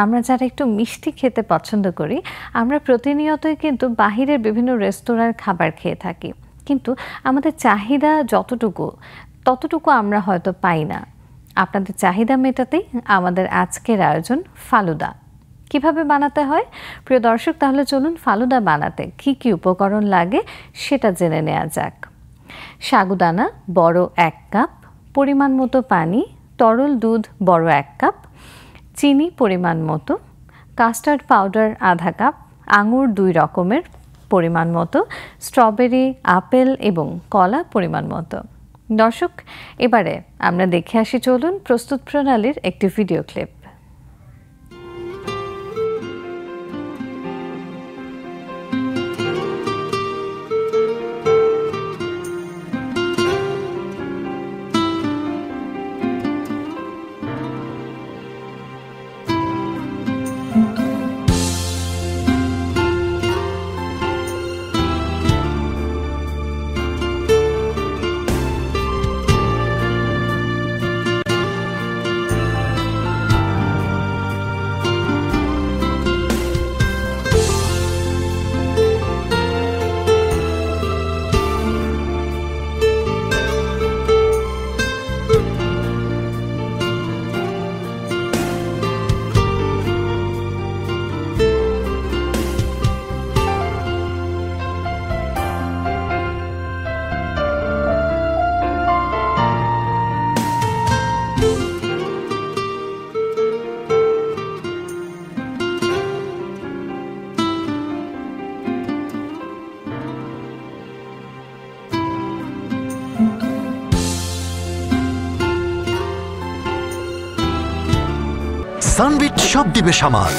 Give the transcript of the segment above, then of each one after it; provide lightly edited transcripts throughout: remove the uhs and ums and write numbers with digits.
আমরা যারা একটু মিষ্টি খেতে পছন্দ করি, আমরা প্রতিনিয়তই কিন্তু বাহিরের বিভিন্ন রেস্তোরাঁর খাবার খেয়ে থাকি। কিন্তু আমাদের চাহিদা ততটুকু আমরা হয়তো পাই না। আপনাদের চাহিদা মেটাতেই আমাদের আজকের আয়োজন ফালুদা। কিভাবে বানাতে হয়? প্রিয় দর্শক, তাহলে চলুন ফালুদা বানাতে কি কি উপকরণ লাগে সেটা জেনে নেওয়া যাক। সাগুদানা বড় 1 কাপ, পরিমাণ মতো পানি, তরল দুধ বড় 1 কাপ, চিনি পরিমাণ মতো, কাস্টার্ড পাউডার আধা কাপ, আঙুর 2 রকমের পরিমাণ মতো, স্ট্রবেরি, আপেল এবং কলা পরিমাণ মতো। দর্শক, এবারে আমরা দেখে আসি, চলুন প্রস্তুত প্রণালীর একটি ভিডিও ক্লিপ। সানবিট সব দিবে সামাল।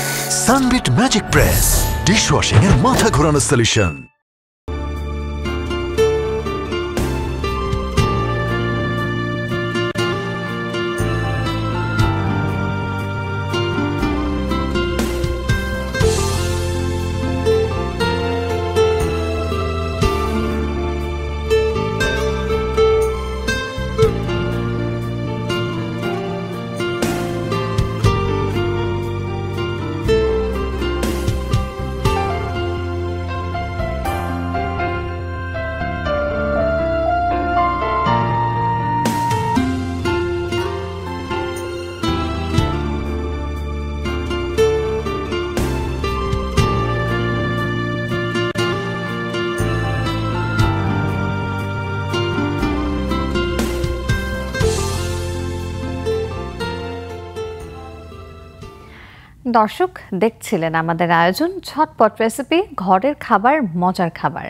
সানবিট ম্যাজিক প্রেস ডিশওয়াশিং এর মাথা ঘোরানো সলিউশন। দর্শক, দেখছিলেন আমাদের আয়োজন ঝটপট রেসিপি, ঘরের খাবার, মজার খাবার।